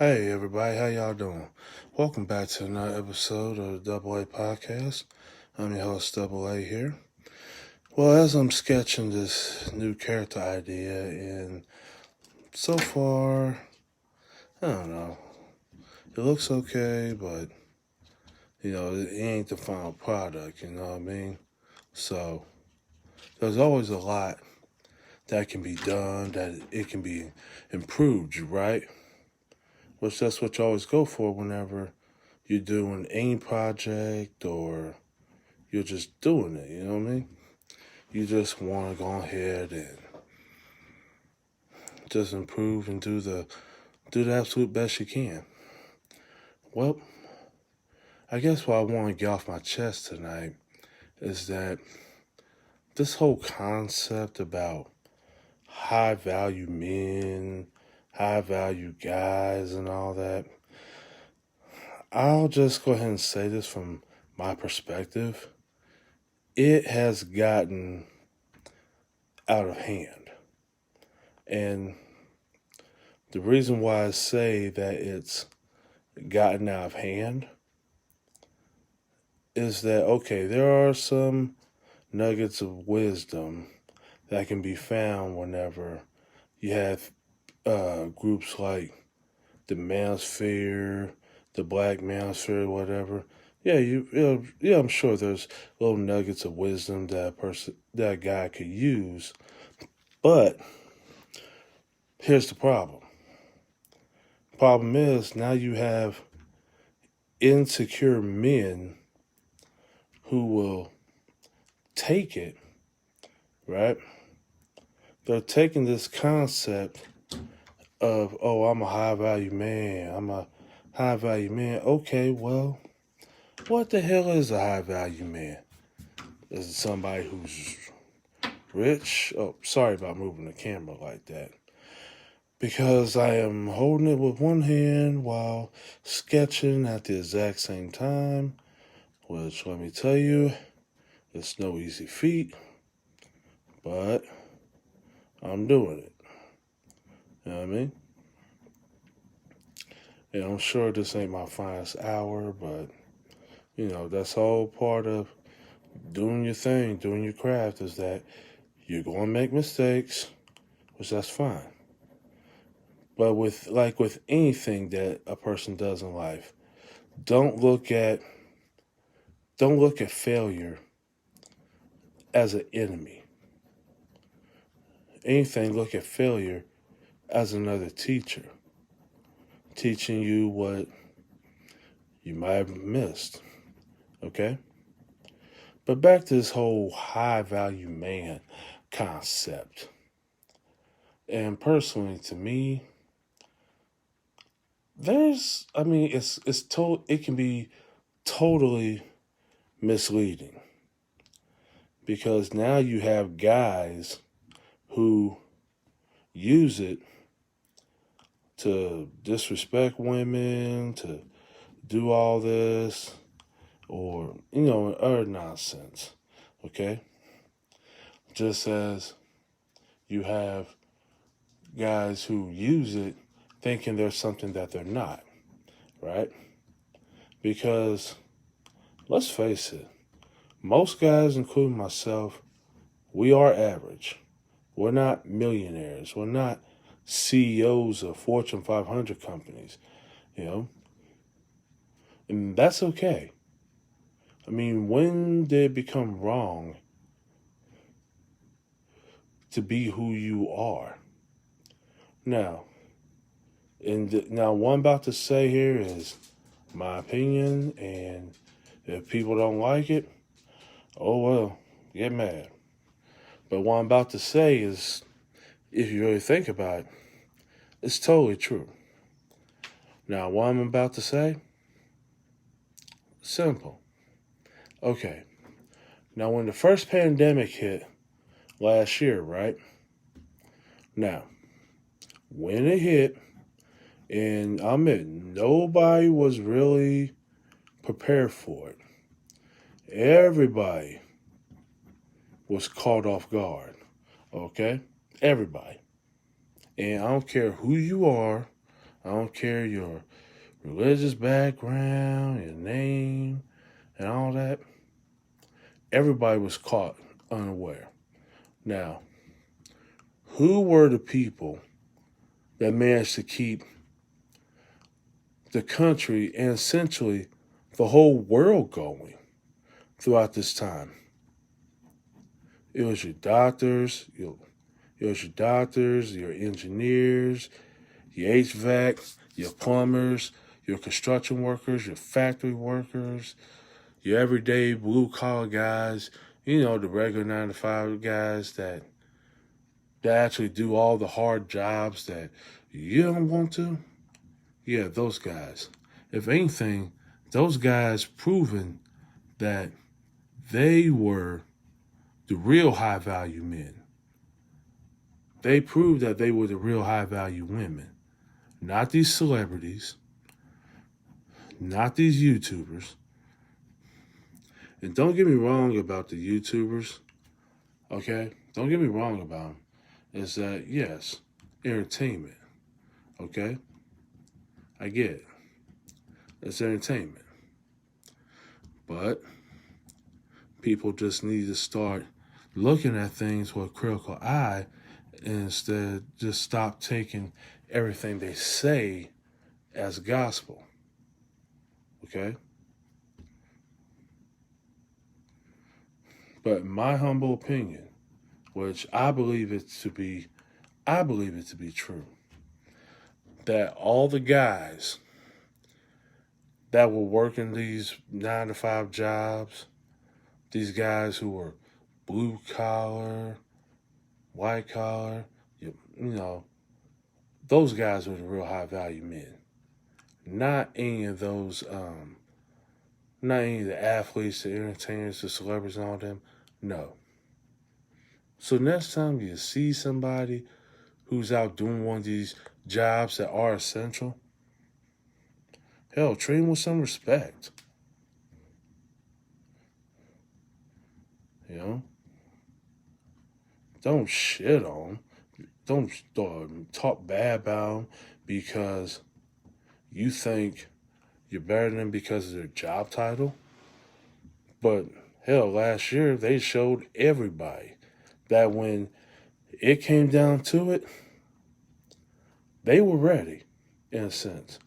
Hey everybody, how y'all doing? Welcome back to another episode of the Double A Podcast. I'm your host, Double A here. Well, as I'm sketching this new character idea, and so far, I don't know, it looks okay, but it ain't the final product, you know what I mean? So, there's always a lot that can be done, that it can be improved, right? Which that's what you always go for whenever you're doing any project or you're just doing it, you know what I mean? You just want to go ahead and just improve and do the absolute best you can. Well, I guess what I want to get off my chest tonight is that this whole concept about high value men, high value guys, and all that, I'll just go ahead and say this from my perspective. It has gotten out of hand. And the reason why I say that it's gotten out of hand is that, okay, there are some nuggets of wisdom that can be found whenever you have groups like the Manosphere, the Black Manosphere, whatever. Yeah, I'm sure there's little nuggets of wisdom that a guy could use, but here's the problem. Problem is now you have insecure men who will take it, right? They're taking this concept of, oh, I'm a high value man. I'm a high value man. Okay, well, what the hell is a high value man? Is it somebody who's rich? Oh, sorry about moving the camera like that. Because I am holding it with one hand while sketching at the exact same time, which let me tell you, it's no easy feat, but I'm doing it. You know what I mean? And I'm sure this ain't my finest hour, but that's all part of doing your thing, doing your craft, is that you're going to make mistakes, which that's fine. But with anything that a person does in life, don't look at failure as an enemy. Anything, look at failure as another teacher, teaching you what you might have missed. Okay? But back to this whole high value man concept. And personally, to me, it can be totally misleading, because now you have guys who use it to disrespect women, to do all this, or other nonsense. Okay? Just as you have guys who use it thinking there's something that they're not, right? Because let's face it, most guys, including myself, we are average. We're not millionaires. We're not CEOs of Fortune 500 companies, and that's okay. I mean, when did it become wrong to be who you are? Now, now what I'm about to say here is my opinion, and if people don't like it, oh well, get mad. But what I'm about to say is, if you really think about it, it's totally true. Now, what I'm about to say, simple. Okay. Now, when the first pandemic hit last year, right? Now, when it hit, and I admit, nobody was really prepared for it. Everybody was caught off guard. Okay? Everybody. And I don't care who you are, I don't care your religious background, your name, and all that. Everybody was caught unaware. Now, who were the people that managed to keep the country and essentially the whole world going throughout this time? It was your doctors, your engineers, your HVAC, your plumbers, your construction workers, your factory workers, your everyday blue collar guys, the regular 9 to 5 guys that actually do all the hard jobs that you don't want to. Yeah, those guys. If anything, those guys proven that they were the real high value men. They proved that they were the real high value women. Not these celebrities, not these YouTubers. And don't get me wrong about the YouTubers, okay? Don't get me wrong about them. Is that, yes, entertainment, okay? I get it. It's entertainment. But people just need to start looking at things with a critical eye and instead just stop taking everything they say as gospel, okay? But in my humble opinion, which I believe it to be true, that all the guys that were working these 9 to 5 jobs, these guys who were blue collar, white collar, those guys were the real high value men. Not any of those, not any of the athletes, the entertainers, the celebrities, and all them. No. So next time you see somebody who's out doing one of these jobs that are essential, hell, treat them with some respect. Don't shit on them. Don't talk bad about them because you think you're better than them because of their job title. But hell, last year they showed everybody that when it came down to it, they were ready, in a sense.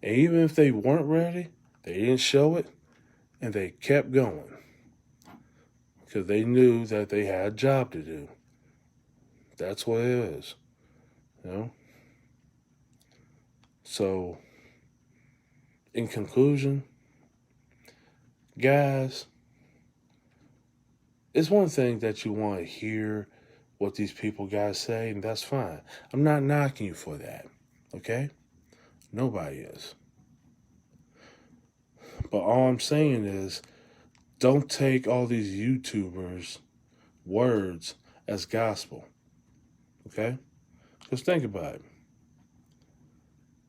And even if they weren't ready, they didn't show it, and they kept going. Because they knew that they had a job to do. That's what it is. So, in conclusion, guys, it's one thing that you want to hear what these people guys say, and that's fine. I'm not knocking you for that, okay? Nobody is. But all I'm saying is, don't take all these YouTubers' words as gospel, okay? Just think about it.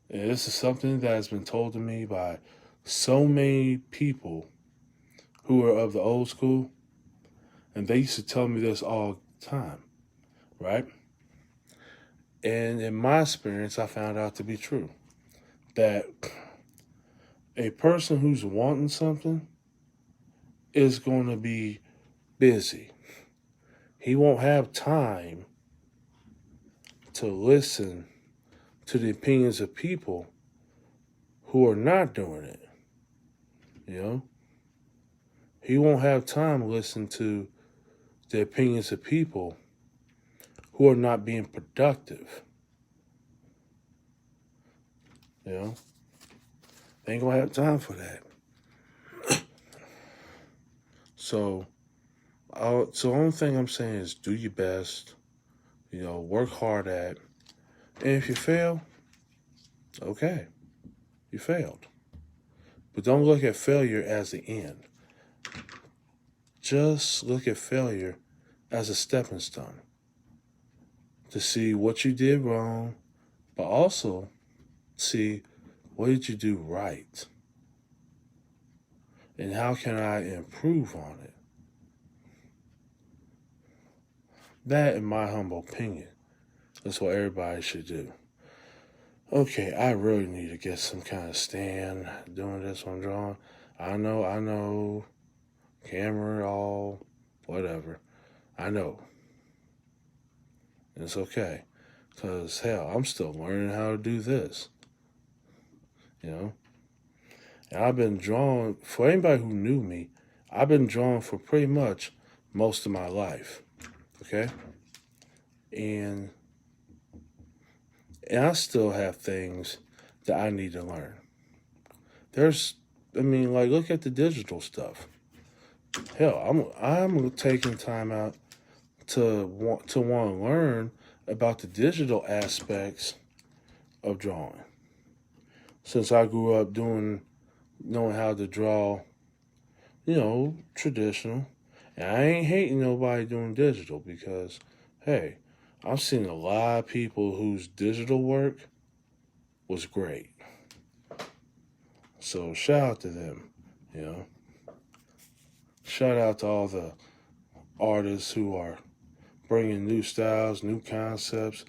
And this is something that has been told to me by so many people who are of the old school, and they used to tell me this all the time, right? And in my experience, I found out to be true. That a person who's wanting something is going to be busy. He won't have time to listen to the opinions of people who are not doing it. He won't have time to listen to the opinions of people who are not being productive. They ain't gonna have time for that. So the only thing I'm saying is do your best. Work hard at. And if you fail, okay, you failed. But don't look at failure as the end. Just look at failure as a stepping stone to see what you did wrong, but also see what did you do right and how can I improve on it. That, in my humble opinion, is what everybody should do. okay, I really need to get some kind of stand doing this on drawing. I know, camera, all, whatever. I know. It's okay. Because, hell, I'm still learning how to do this, you know? And I've been drawing, for anybody who knew me, I've been drawing for pretty much most of my life, okay? And, and I still have things that I need to learn. Look at the digital stuff. Hell, I'm taking time out to want to learn about the digital aspects of drawing. Since I grew up knowing how to draw, traditional, and I ain't hating nobody doing digital because, hey, I've seen a lot of people whose digital work was great. So shout out to them, you know. Shout out to all the artists who are bringing new styles, new concepts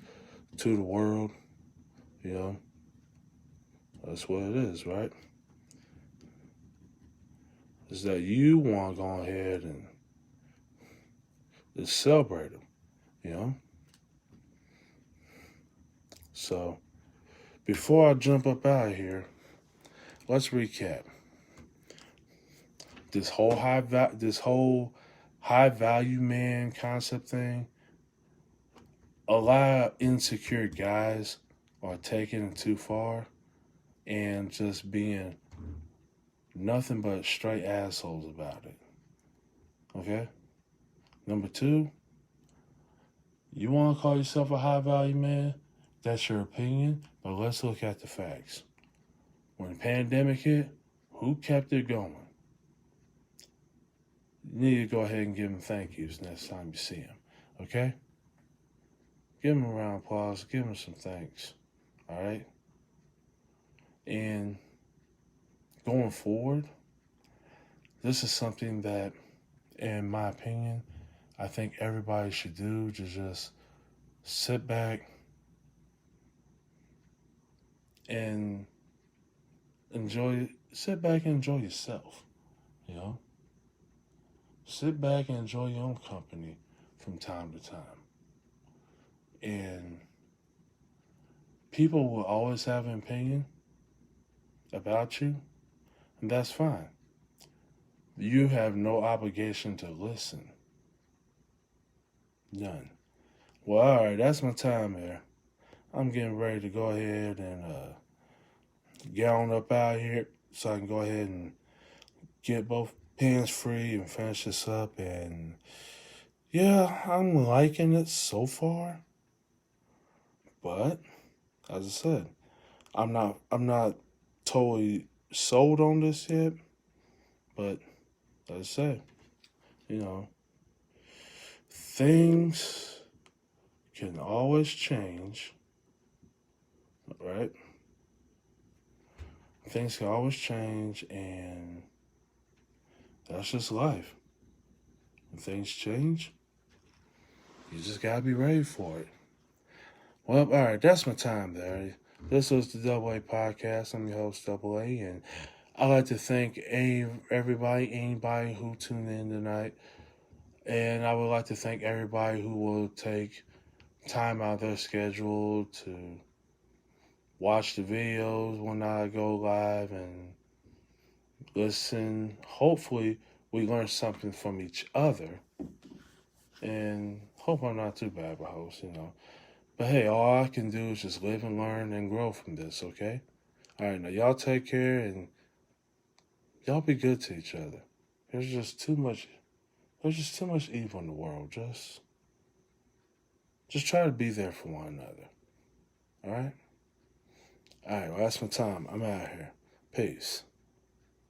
to the world, you know. That's what it is, right? Is that you want to go ahead and just celebrate them, you know? So, before I jump up out of here, let's recap. This whole high value man concept thing, a lot of insecure guys are taking it too far and just being nothing but straight assholes about it. Okay? Number two, you want to call yourself a high value man? That's your opinion, but let's look at the facts. When the pandemic hit, who kept it going? You need to go ahead and give them thank yous next time you see them. Okay? Give them a round of applause. Give them some thanks. All right? And going forward, this is something that, in my opinion, I think everybody should do to just sit back and enjoy yourself, you know? Sit back and enjoy your own company from time to time. And people will always have an opinion about you, and that's fine. You have no obligation to listen. None. Well, all right, that's my time here. I'm getting ready to go ahead and get on up out here so I can go ahead and get both pens free and finish this up. And yeah, I'm liking it so far. But as I said, I'm not totally sold on this yet. But as I said, you know, things can always change, right? Things can always change, and that's just life. When things change, you just gotta be ready for it. Well, all right, that's my time there. This was the Double A Podcast. I'm your host, Double A, and I'd like to thank anybody who tuned in tonight. And I would like to thank everybody who will take time out of their schedule to watch the videos when I go live and listen. Hopefully, we learn something from each other. And hope I'm not too bad of a host, you know. But hey, all I can do is just live and learn and grow from this, okay? All right, now y'all take care and y'all be good to each other. There's just too much evil in the world. Just try to be there for one another. All right? All right, well, that's my time. I'm out of here. Peace.